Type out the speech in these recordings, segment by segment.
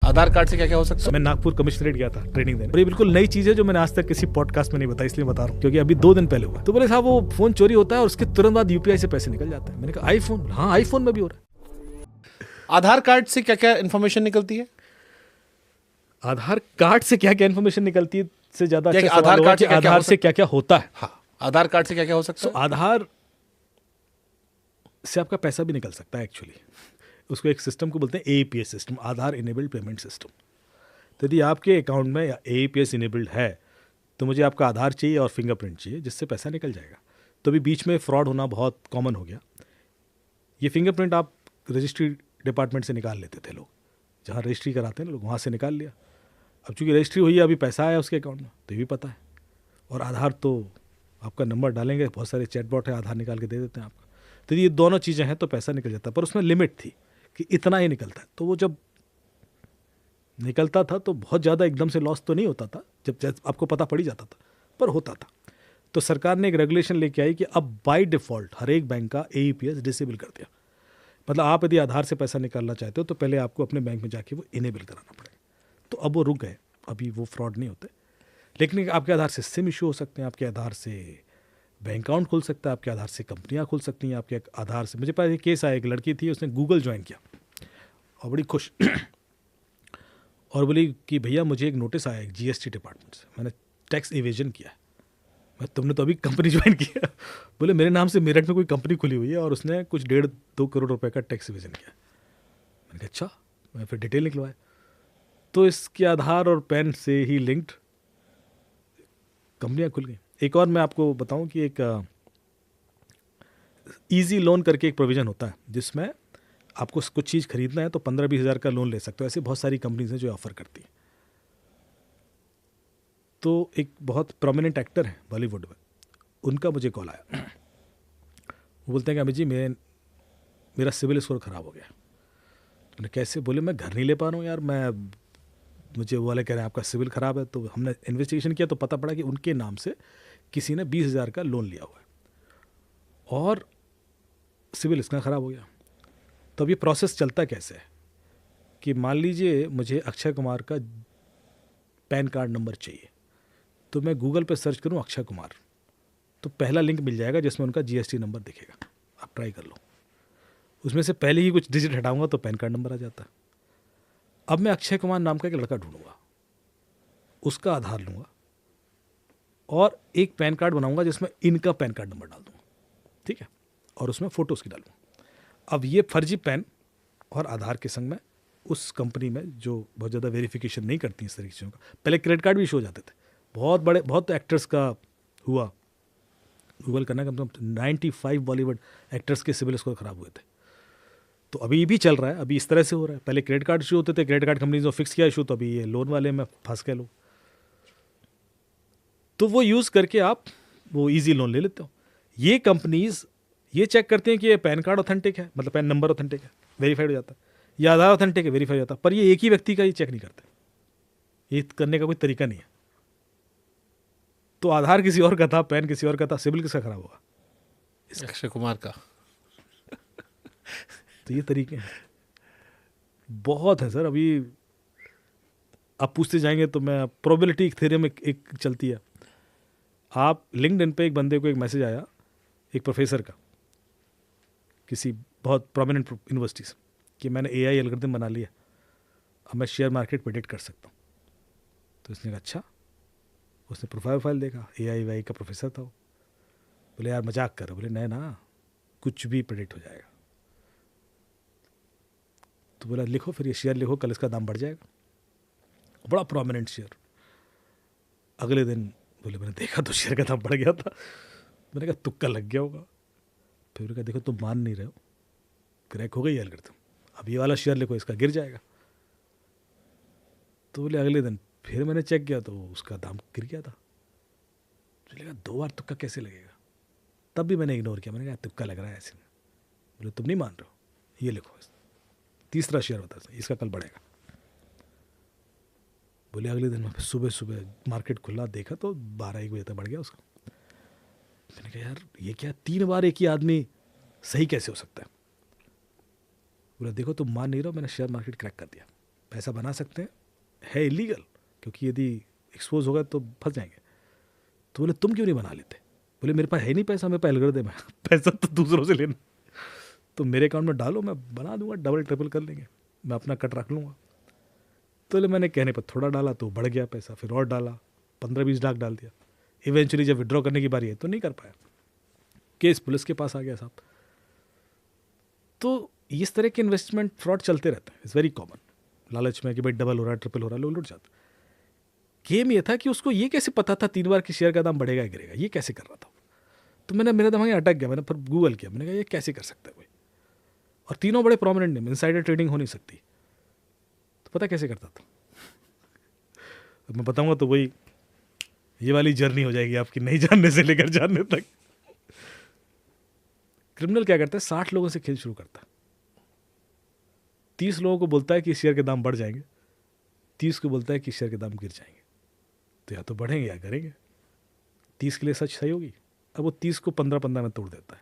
आधार card से क्या क्या हो सकता है? मैं नागपुर कमिश्नरेट गया था ट्रेनिंग देने, और ये बिल्कुल नई चीज है जो मैंने आज तक किसी पॉडकास्ट में नहीं बताई, इसलिए बता रहा हूँ क्योंकि अभी 2 दिन पहले हुआ। तो बोले साहब वो फोन चोरी होता है और उसके तुरंत बाद यूपीआई से पैसे निकल जाते हैं। मैंने कहा आईफोन? हाँ आईफोन में भी हो रहा है। आधार कार्ड से क्या क्या इन्फॉर्मेशन निकलती है? आधार कार्ड से क्या क्या इन्फॉर्मेशन निकलती है से ज्यादा क्या अच्छा क्या सवाल आधार होगा कार्ड कि से क्या क्या आधार हो से क्या क्या होता है। हाँ, आधार कार्ड से क्या क्या हो सकता तो है? आधार से आपका पैसा भी निकल सकता है एक्चुअली। उसको एक सिस्टम को बोलते हैं एईपीएस सिस्टम, आधार इनेबल्ड पेमेंट सिस्टम। तो यदि आपके अकाउंट में एईपीएस इनेबल्ड है तो मुझे आपका आधार चाहिए और फिंगरप्रिंट चाहिए, जिससे पैसा निकल जाएगा। तो अभी बीच में फ्रॉड होना बहुत कॉमन हो गया। ये फिंगरप्रिंट आप रजिस्ट्री डिपार्टमेंट से निकाल लेते थे लोग, जहाँ रजिस्ट्री कराते हैं लोग वहाँ से निकाल लिया। अब चूंकि रजिस्ट्री हुई है, अभी पैसा आया उसके अकाउंट में, तो ये भी पता है। और आधार तो आपका नंबर डालेंगे, बहुत सारे चैटबॉट है, आधार निकाल के दे देते हैं आपका। तो ये दोनों चीज़ें हैं तो पैसा निकल जाता है, पर उसमें लिमिट थी कि इतना ही निकलता है। तो वो जब निकलता था तो बहुत ज़्यादा एकदम से लॉस तो नहीं होता था, जब आपको पता पड़ ही जाता था, पर होता था। तो सरकार ने एक रेगुलेशन लेके आई कि अब बाय डिफ़ॉल्ट हर एक बैंक का एईपीएस डिसेबल कर दिया। मतलब आप यदि आधार से पैसा निकालना चाहते हो तो पहले आपको अपने बैंक में जाके वो इनेबल कराना पड़ेगा। तो अब वो रुक गए, अभी वो फ्रॉड नहीं होते। लेकिन आपके आधार से सिम इशू हो सकते हैं, आपके आधार से बैंक अकाउंट खुल सकता है, आपके आधार से कंपनियां खुल सकती हैं, आपके आधार से। मुझे पास एक केस आया, एक लड़की थी, उसने गूगल ज्वाइन किया और बड़ी खुश और बोली कि भैया मुझे एक नोटिस आया है जीएसटी डिपार्टमेंट से, मैंने टैक्स इवेजन किया है। मैं तुमने तो अभी कंपनी ज्वाइन किया। बोले मेरे नाम से मेरठ में कोई कंपनी खुली हुई है और उसने कुछ 1.5-2 करोड़ रुपए का टैक्स इवेजन किया। मैंने कहा अच्छा, मैं फिर डिटेल निकलवाया तो इसके आधार और पैन से ही लिंक्ड कंपनियां खुल गई। एक और मैं आपको बताऊं कि एक इजी लोन करके एक प्रोविज़न होता है जिसमें आपको कुछ चीज़ खरीदना है तो 15-20 हज़ार का लोन ले सकते हो। ऐसे बहुत सारी कंपनीज हैं जो ऑफर करती हैं। तो एक बहुत प्रोमिनेंट एक्टर है बॉलीवुड में, उनका मुझे कॉल आया। वो बोलते हैं कि अमित जी मेरा सिविल स्कोर ख़राब हो गया। मैंने कैसे? बोले मैं घर नहीं ले पा रहा हूँ यार, मुझे वो वाले कह रहे हैं आपका सिविल ख़राब है। तो हमने इन्वेस्टिगेशन किया तो पता पड़ा कि उनके नाम से किसी ने 20 हज़ार का लोन लिया हुआ है और सिविल इसका ख़राब हो गया। तो अब ये प्रोसेस चलता कैसे है कि मान लीजिए मुझे अक्षय कुमार का पैन कार्ड नंबर चाहिए, तो मैं गूगल पे सर्च करूं अक्षय कुमार, तो पहला लिंक मिल जाएगा जिसमें उनका जीएसटी नंबर दिखेगा। आप ट्राई कर लो, उसमें से पहले ही कुछ डिजिट हटाऊंगा तो पैन कार्ड नंबर आ जाता है। अब मैं अक्षय कुमार नाम का एक लड़का ढूंढूंगा, उसका आधार लूँगा और एक पैन कार्ड बनाऊंगा जिसमें इनका पैन कार्ड नंबर डाल दूंगा, ठीक है, और उसमें फ़ोटो उसकी डालूंगा। अब ये फर्जी पैन और आधार के संग में उस कंपनी में जो बहुत ज़्यादा वेरिफिकेशन नहीं करती इस तरह की चीज़ों का, पहले क्रेडिट कार्ड भी इशू हो जाते थे, बहुत एक्टर्स का हुआ। गूगल करना कम से कम 95 बॉलीवुड एक्टर्स के सिविल स्कोर खराब हुए थे। तो अभी भी चल रहा है, अभी इस तरह से हो रहा है। पहले क्रेडिट कार्ड इशू होते थे, क्रेडिट कार्ड कंपनी ने फिक्स किया इशू, तो अभी ये लोन वाले में फंस गए लोग। तो वो यूज़ करके आप वो इजी लोन ले लेते हो। ये कंपनीज ये चेक करते हैं कि ये पैन कार्ड ऑथेंटिक है, मतलब पैन नंबर ऑथेंटिक है, वेरीफाइड हो जाता है, या आधार ऑथेंटिक है, वेरीफाई हो जाता है, पर ये एक ही व्यक्ति का ये चेक नहीं करते। ये करने का कोई तरीका नहीं है। तो आधार किसी और का था, पैन किसी और का था, सिविल किसका खराब होगा? अक्षय कुमार का। तो ये तरीके हैं, बहुत है सर। अभी आप पूछते जाएंगे तो मैं प्रोबेबिलिटी थ्योरम एक चलती है। आप लिंक्डइन पे एक बंदे को एक मैसेज आया, एक प्रोफेसर का किसी बहुत प्रोमिनेंट यूनिवर्सिटी से, कि मैंने एआई एल्गोरिथम बना लिया, अब मैं शेयर मार्केट प्रेडिक्ट कर सकता हूँ। तो इसने कहा अच्छा। उसने प्रोफाइल देखा, एआई का प्रोफेसर था वो। बोले यार मजाक कर रहे? बोले नहीं ना, कुछ भी प्रेडिक्ट हो जाएगा। तो बोला लिखो फिर ये शेयर लिखो, कल इसका दाम बढ़ जाएगा। बड़ा प्रोमिनेंट शेयर। अगले दिन बोले मैंने देखा तो शेयर का दाम बढ़ गया था। मैंने कहा तुक्का लग गया होगा। फिर कहा देखो तुम मान नहीं रहे हो, क्रैक हो गई एल्गोरिथम, अब ये वाला शेयर लिखो, इसका गिर जाएगा। तो बोले अगले दिन फिर मैंने चेक किया तो उसका दाम गिर गया था। तो लगा 2 बार तुक्का कैसे लगेगा? तब भी मैंने इग्नोर किया। मैंने कहा तुक्का लग रहा है ऐसे में। बोले तुम नहीं मान रहे हो, ये लिखो, तीसरा शेयर होता है, इसका कल बढ़ेगा। बोले अगले दिन मैं सुबह मार्केट खुला, देखा तो 12-1 बजे तक बढ़ गया उसका। मैंने कहा यार ये क्या, 3 बार एक ही आदमी सही कैसे हो सकता है? बोला देखो तुम मान नहीं रहो, मैंने शेयर मार्केट क्रैक कर दिया। पैसा बना सकते हैं, है इलीगल, क्योंकि यदि एक्सपोज होगा तो फंस जाएंगे। तो बोले तुम क्यों नहीं बना लेते? बोले मेरे पास है नहीं पैसा, मेरे पास एल्गोरिथम है, पैसा तो दूसरों से लेना, तो मेरे अकाउंट में डालो, मैं बना दूंगा, डबल ट्रिपल कर लेंगे, मैं अपना कट रख लूँगा। तो बोले मैंने कहने पर थोड़ा डाला तो बढ़ गया पैसा, फिर और डाला, 15-20 लाख डाल दिया। इवेंचुअली जब विड्रॉ करने की बारी है तो नहीं कर पाया, केस पुलिस के पास आ गया साहब। तो इस तरह के इन्वेस्टमेंट फ्रॉड चलते रहते हैं, इट्स वेरी कॉमन। लालच में कि भाई डबल हो रहा है, ट्रिपल हो रहा है, लोग लुट जाते। गेम ये था कि उसको ये कैसे पता था 3 बार कि शेयर का दाम बढ़ेगा या गिरेगा, ये कैसे कर रहा था? तो मेरा दिमाग अटक गया, मैंने फिर गूगल किया, मैंने कहा ये कैसे कर सकता है कोई, और तीनों बड़े प्रोमिनेंट नेम, इनसाइडर ट्रेडिंग हो नहीं सकती। तो पता कैसे करता था? मैं बताऊंगा तो वही ये वाली जर्नी हो जाएगी आपकी, नहीं जानने से लेकर जानने तक। क्रिमिनल क्या करता है, 60 लोगों से खेल शुरू करता है, 30 लोगों को बोलता है कि शेयर के दाम बढ़ जाएंगे, 30 को बोलता है कि शेयर के दाम गिर जाएंगे। तो या तो बढ़ेंगे या गिरेंगे, 30 के लिए सच सही होगी। अब वो 30 को 15-15 में तोड़ देता है,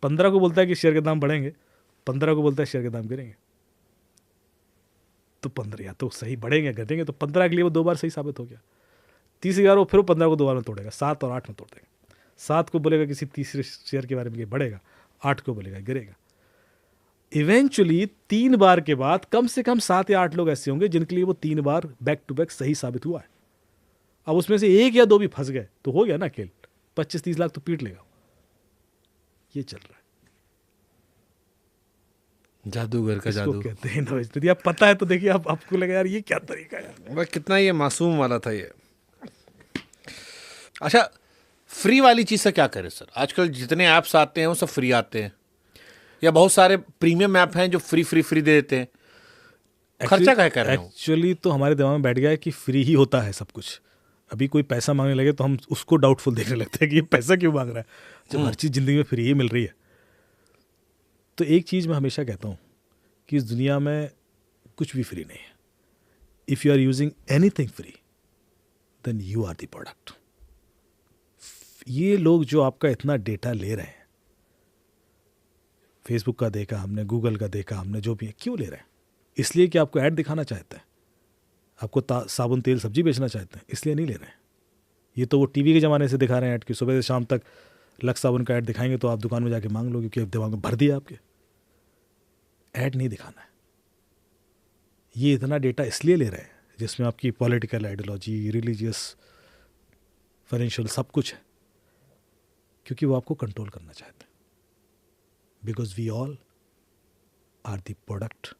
15 को बोलता है कि शेयर के दाम बढ़ेंगे, 15 को बोलता है शेयर के दाम गिरेंगे। तो 15 या तो सही बढ़ेंगे गिरेंगे, तो 15 के लिए वो 2 बार सही साबित हो गया। 30 वो फिर 15 को 2 बार में तोड़ेगा, 7 और 8 में तोड़ देगा। 7 को बोलेगा किसी तीसरे शेयर के बारे में कि बढ़ेगा, 8 को बोलेगा गिरेगा। इवेंचुअली 3 बार के बाद कम से कम 7 या 8 लोग ऐसे होंगे जिनके लिए वो 3 बार बैक टू बैक सही साबित हुआ है। अब उसमें से 1 या 2 भी फंस गए तो हो गया ना खेल, 25-30 लाख तो पीट लेगा। ये चल रहा है, जादूगर का जादू। कहते हैं ना। यदि आप पता है तो देखिए, आप आपको लगा यार ये क्या तरीका है यार। भाई कितना ये मासूम वाला था ये। अच्छा, फ्री वाली चीज से क्या करें सर? आजकल जितने ऐप्स आते हैं वो सब फ्री आते हैं, या बहुत सारे प्रीमियम ऐप हैं जो फ्री दे देते हैं। खर्चा क्या कर रहे हो? एक्चुअली तो हमारे दिमाग में बैठ गया है कि फ्री ही होता है सब कुछ। अभी कोई पैसा मांगने लगे तो हम उसको डाउटफुल देखने लगते हैं कि ये पैसा क्यों मांग रहा है, जब हर चीज़ ज़िंदगी में फ्री ही मिल रही है। तो एक चीज़ मैं हमेशा कहता हूँ कि इस दुनिया में कुछ भी फ्री नहीं है। If you are using anything free then you are the product. ये लोग जो आपका इतना डेटा ले रहे हैं, फेसबुक का देखा हमने, गूगल का देखा हमने, जो भी है, क्यों ले रहे हैं? इसलिए कि आपको ऐड दिखाना चाहते हैं, आपको साबुन तेल सब्जी बेचना चाहते हैं, इसलिए नहीं ले रहे हैं। ये तो वो टीवी के ज़माने से दिखा रहे हैं ऐड की, सुबह से शाम तक लक्स साबुन का ऐड दिखाएंगे तो आप दुकान में जाके मांग लो, क्योंकि दिमाग में भर दिया आपके। ऐड नहीं दिखाना है। ये इतना डेटा इसलिए ले रहे हैं जिसमें आपकी पॉलिटिकल आइडियोलॉजी, रिलीजियस, फाइनेंशियल सब कुछ है, क्योंकि वो आपको कंट्रोल करना चाहते हैं। Because we all are the product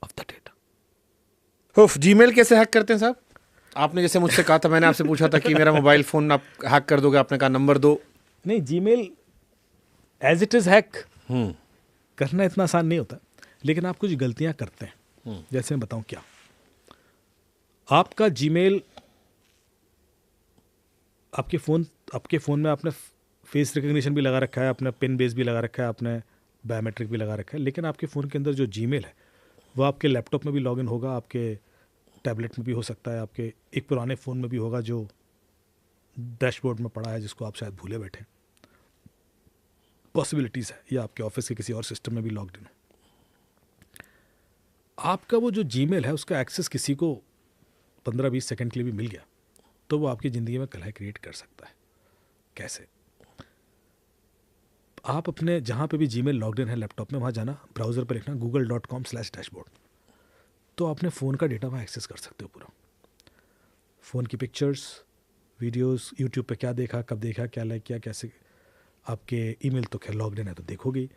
of the data. Gmail कैसे हैक करते हैं साहब? आपने जैसे मुझसे कहा था, मैंने आपसे पूछा था कि मेरा मोबाइल फोन आप हैक कर दोगे, आपने कहा नंबर दो। नहीं, Gmail as it is hack करना इतना आसान नहीं होता, लेकिन आप कुछ गलतियां करते हैं। जैसे मैं बताऊं क्या, आपका जीमेल आपके फ़ोन में आपने फेस रिकग्निशन भी लगा रखा है, आपने पिन बेस भी लगा रखा है, आपने बायोमेट्रिक भी लगा रखा है, लेकिन आपके फ़ोन के अंदर जो जीमेल है वो आपके लैपटॉप में भी लॉगिन होगा, आपके टैबलेट में भी हो सकता है, आपके एक पुराने फ़ोन में भी होगा जो डैशबोर्ड में पड़ा है, जिसको आप शायद भूले बैठे। पॉसिबिलिटीज़ है, या आपके ऑफिस के किसी और सिस्टम में भी लॉग्ड इन हो। आपका वो जो जीमेल है उसका एक्सेस किसी को 15-20 सेकंड के लिए भी मिल गया तो वो आपकी ज़िंदगी में कलह क्रिएट कर सकता है। कैसे? आप अपने जहाँ पे भी जीमेल लॉग्ड इन है लैपटॉप में, वहाँ जाना, ब्राउज़र पर लिखना google.com/dashboard, तो अपने फ़ोन का डेटा वहाँ एक्सेस कर सकते हो पूरा। फ़ोन की पिक्चर्स, वीडियोस, यूट्यूब पे क्या देखा, कब देखा, क्या लाइक किया, कैसे। आपके ईमेल तो खैर लॉग्ड इन है तो देखोगे ही।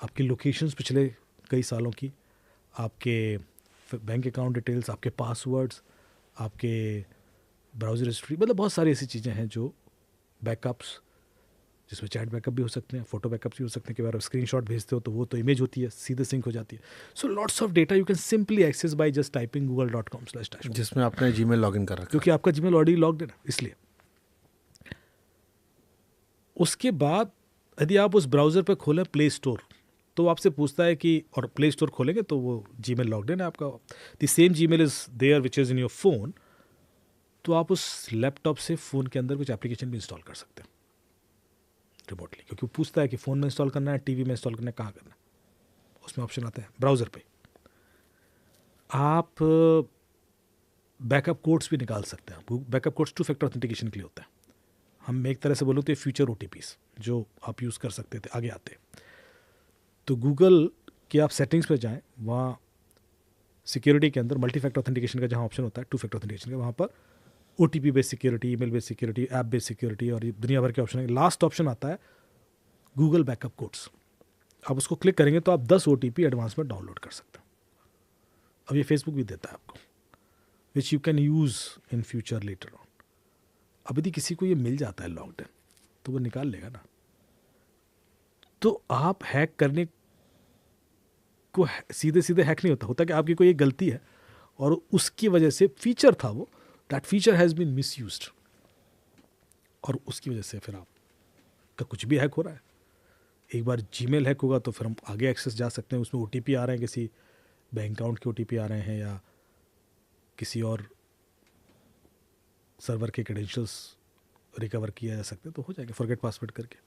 आपकी लोकेशंस पिछले कई सालों की, आपके बैंक अकाउंट डिटेल्स, आपके पासवर्ड्स, आपके ब्राउज़र हिस्ट्री, मतलब बहुत सारी ऐसी चीज़ें हैं जो बैकअप्स, जिसमें चैट बैकअप भी हो सकते हैं, फोटो बैकअप्स भी हो सकते हैं कि अगर आप स्क्रीनशॉट भेजते हो तो वो तो इमेज होती है, सीधे सिंक हो जाती है। So lots of data you can simply access by just typing google.com/dashboard, जिसमें आपने जीमेल लॉगिन कर रखा, क्योंकि आपका जीमेल ऑलरेडी लॉग्ड इन है इसलिए। उसके बाद यदि आप उस ब्राउज़र पर खोलें प्ले स्टोर, तो आपसे पूछता है कि, और प्ले स्टोर खोलेंगे तो वो जीमेल लॉग्ड इन है आपका, the same Gmail is there which is in your phone, तो आप उस लैपटॉप से फ़ोन के अंदर कुछ एप्लीकेशन भी इंस्टॉल कर सकते हैं रिमोटली, क्योंकि वो पूछता है कि फ़ोन में इंस्टॉल करना है, टीवी में इंस्टॉल करना है, कहाँ करना है, उसमें ऑप्शन आता है ब्राउज़र पे। आप बैकअप कोड्स भी निकाल सकते हैं। Backup codes two factor authentication के लिए होता है। हम एक तरह से बोलो तो फ्यूचर OTPs जो आप यूज़ कर सकते थे आगे आते। तो गूगल के आप सेटिंग्स पे जाएं, वहाँ सिक्योरिटी के अंदर मल्टी फैक्टर ऑथेंटिकेशन का जहाँ ऑप्शन होता है, टू फैक्टर ऑथेंटिकेशन का, वहाँ पर OTP based security, email based security, app based security और ये दुनिया भर के ऑप्शन है। लास्ट ऑप्शन आता है गूगल बैकअप कोड्स। आप उसको क्लिक करेंगे तो आप 10 OTP एडवांस में डाउनलोड कर सकते हैं। अब ये फेसबुक भी देता है आपको, which you can use in future later on. अब यदि किसी को ये मिल जाता है लॉक्ड इन, तो वो निकाल लेगा ना। तो आप हैक करने को सीधे सीधे हैक नहीं होता कि आपकी कोई एक गलती है और उसकी वजह से फीचर था वो, that feature has been misused, और उसकी वजह से फिर आपका कुछ भी हैक हो रहा है। एक बार जीमेल हैक होगा तो फिर हम आगे एक्सेस जा सकते हैं, उसमें OTP आ रहे हैं, किसी बैंक अकाउंट के OTP आ रहे हैं या किसी और सर्वर के क्रेडेंशियल्स रिकवर किया जा सकते हैं, तो हो जाएगा फॉरगेट पासवर्ड करके।